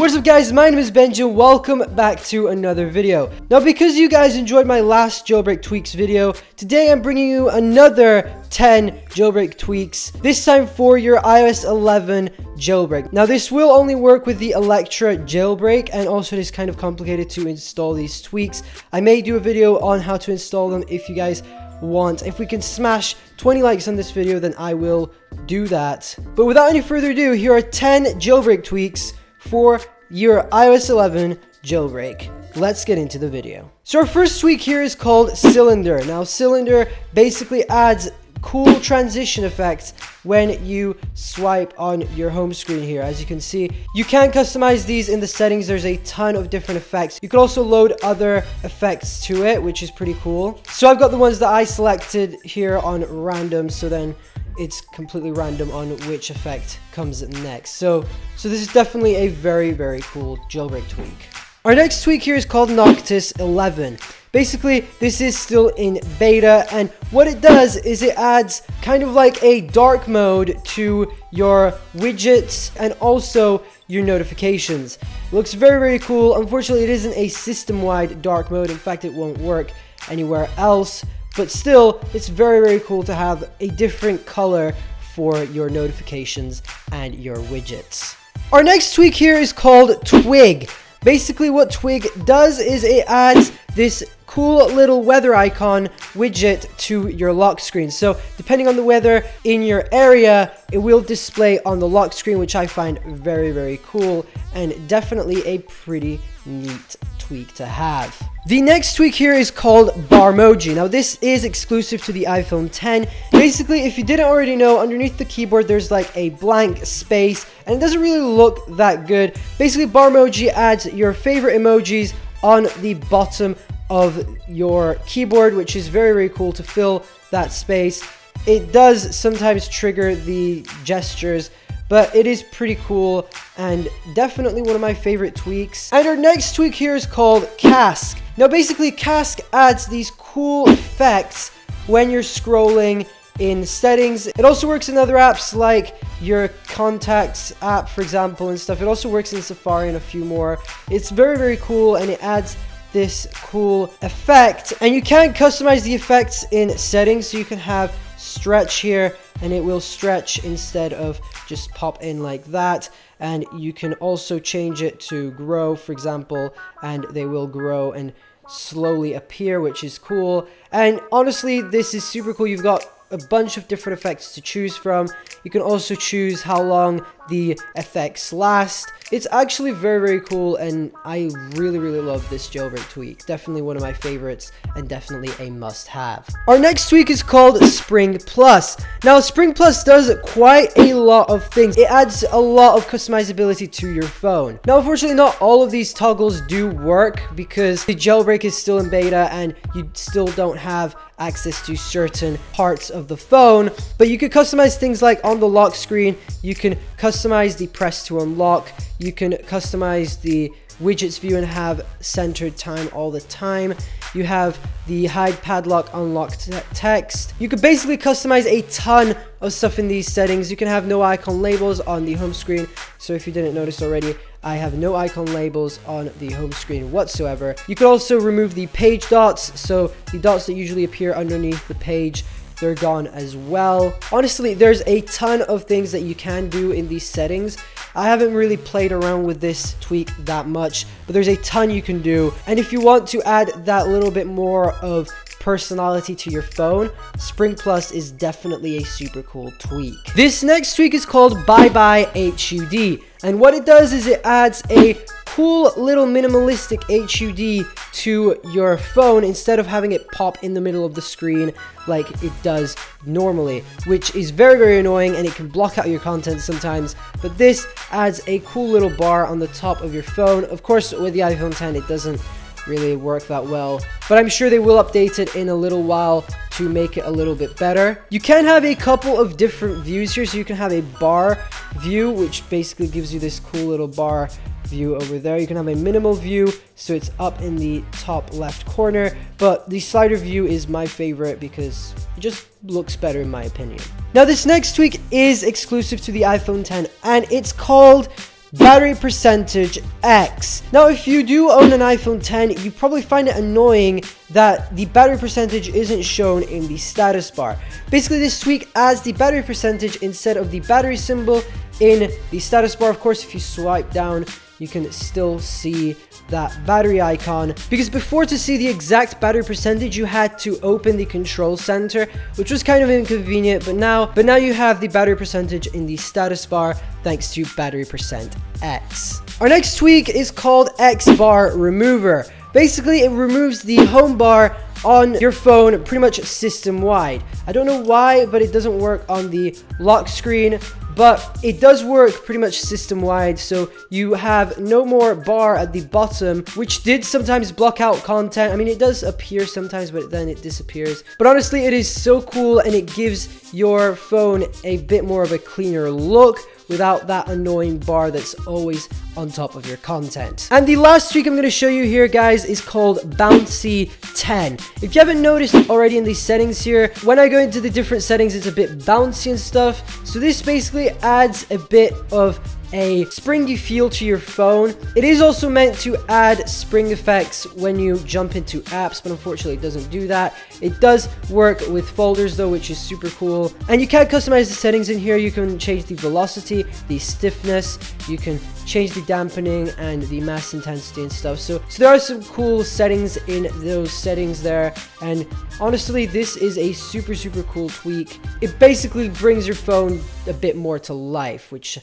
What's up guys, my name is Benji and welcome back to another video. Now because you guys enjoyed my last jailbreak tweaks video, today I'm bringing you another 10 jailbreak tweaks, this time for your iOS 11 jailbreak. Now this will only work with the Electra Jailbreak, and also it is kind of complicated to install these tweaks. I may do a video on how to install them if you guys want. If we can smash 20 likes on this video, then I will do that. But without any further ado, here are 10 jailbreak tweaks for your iOS 11 jailbreak. Let's get into the video. So our first tweak here is called Cylinder. Now Cylinder basically adds cool transition effects when you swipe on your home screen here. As you can see, you can customize these in the settings. There's a ton of different effects. You can also load other effects to it, which is pretty cool. So I've got the ones that I selected here on random, so then it's completely random on which effect comes next. So this is definitely a very cool jailbreak tweak. Our next tweak here is called Noctis 11. Basically, this is still in beta, and what it does is it adds kind of like a dark mode to your widgets and also your notifications. Looks very cool. Unfortunately, it isn't a system-wide dark mode. In fact, it won't work anywhere else. But still, it's very cool to have a different color for your notifications and your widgets. Our next tweak here is called Twig. Basically, what Twig does is it adds this cool little weather icon widget to your lock screen. So depending on the weather in your area, it will display on the lock screen, which I find very cool and definitely a pretty neat tweak to have. The next tweak here is called Barmoji. Now this is exclusive to the iPhone 10. Basically, if you didn't already know, underneath the keyboard there's like a blank space and it doesn't really look that good. Basically, Barmoji adds your favorite emojis on the bottom of your keyboard, which is very cool to fill that space. It does sometimes trigger the gestures, but it is pretty cool and definitely one of my favorite tweaks. And our next tweak here is called Cask. Now basically, Cask adds these cool effects when you're scrolling in settings. It also works in other apps like your Contacts app, for example, and stuff. It also works in Safari and a few more. It's very cool, and it adds this cool effect. And you can customize the effects in settings, so you can have stretch here and it will stretch instead of just pop in like that. And you can also change it to grow, for example, and they will grow and slowly appear, which is cool. And honestly, this is super cool. You've got a bunch of different effects to choose from. You can also choose how long the effects last. It's actually very cool, and I really love this jailbreak tweak. Definitely one of my favorites and definitely a must-have. Our next tweak is called Spring Plus. Now Spring Plus does quite a lot of things. It adds a lot of customizability to your phone. Now unfortunately, not all of these toggles do work because the jailbreak is still in beta and you still don't have access to certain parts of the phone, but you can customize things like on the lock screen. You can customize the press to unlock. You can customize the widgets view and have centered time all the time. You have the hide padlock unlock text. You can basically customize a ton of stuff in these settings. You can have no icon labels on the home screen. So if you didn't notice already, I have no icon labels on the home screen whatsoever. You can also remove the page dots, so the dots that usually appear underneath the page, they're gone as well. Honestly, there's a ton of things that you can do in these settings. I haven't really played around with this tweak that much, but there's a ton you can do. And if you want to add that little bit more of personality to your phone, Spring Plus is definitely a super cool tweak. This next tweak is called Bye Bye HUD, and what it does is it adds a cool little minimalistic HUD to your phone instead of having it pop in the middle of the screen like it does normally, which is very annoying, and it can block out your content sometimes. But this adds a cool little bar on the top of your phone. Of course, with the iPhone 10 it doesn't really work that well, but I'm sure they will update it in a little while to make it a little bit better. You can have a couple of different views here, so you can have a bar view, which basically gives you this cool little bar view over there. You can have a minimal view, so it's up in the top left corner, but the slider view is my favorite because it just looks better in my opinion. Now this next tweak is exclusive to the iPhone 10 and it's called battery percentage X. Now, if you do own an iPhone 10, you probably find it annoying that the battery percentage isn't shown in the status bar. Basically, this tweak adds the battery percentage instead of the battery symbol in the status bar. Of course, if you swipe down, you can still see that battery icon, because before, to see the exact battery percentage, you had to open the control center, which was kind of inconvenient, but now you have the battery percentage in the status bar thanks to battery percent X. Our next tweak is called X bar remover. Basically, it removes the home bar on your phone pretty much system wide. I don't know why, but it doesn't work on the lock screen, but it does work pretty much system wide, so you have no more bar at the bottom, which did sometimes block out content. I mean, it does appear sometimes, but then it disappears. But honestly, it is so cool, and it gives your phone a bit more of a cleaner look without that annoying bar that's always on top of your content. And the last tweak I'm going to show you here, guys, is called Bouncy 10. If you haven't noticed already in these settings here, when I go into the different settings, it's a bit bouncy and stuff. So this basically adds a bit of a springy feel to your phone. It is also meant to add spring effects when you jump into apps, but unfortunately it doesn't do that. It does work with folders though, which is super cool. And you can customize the settings in here. You can change the velocity, the stiffness, you can change the dampening and the mass intensity and stuff. So there are some cool settings in those settings there, and honestly, this is a super cool tweak. It basically brings your phone a bit more to life, which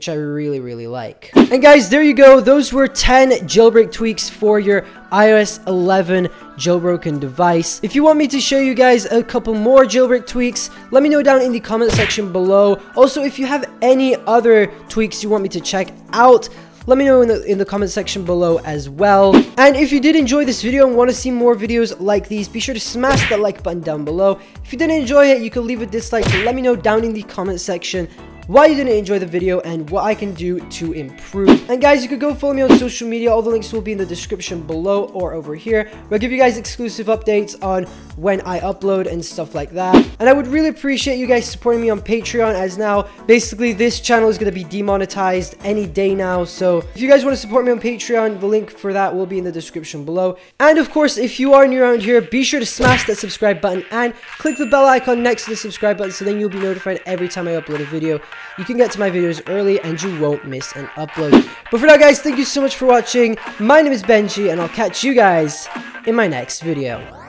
I really like. And guys, there you go. Those were 10 jailbreak tweaks for your iOS 11 jailbroken device. If you want me to show you guys a couple more jailbreak tweaks, let me know down in the comment section below. Also, if you have any other tweaks you want me to check out, let me know in the comment section below as well. And if you did enjoy this video and want to see more videos like these, be sure to smash that like button down below. If you didn't enjoy it, you can leave a dislike, but let me know down in the comment section why you didn't enjoy the video and what I can do to improve. And guys, you could go follow me on social media. All the links will be in the description below or over here, where I give you guys exclusive updates on when I upload and stuff like that. And I would really appreciate you guys supporting me on Patreon, as now basically this channel is going to be demonetized any day now. So if you guys want to support me on Patreon, the link for that will be in the description below. And of course, if you are new around here, be sure to smash that subscribe button and click the bell icon next to the subscribe button, so then you'll be notified every time I upload a video. You can get to my videos early and you won't miss an upload. But for now, guys, thank you so much for watching. My name is Benji, and I'll catch you guys in my next video.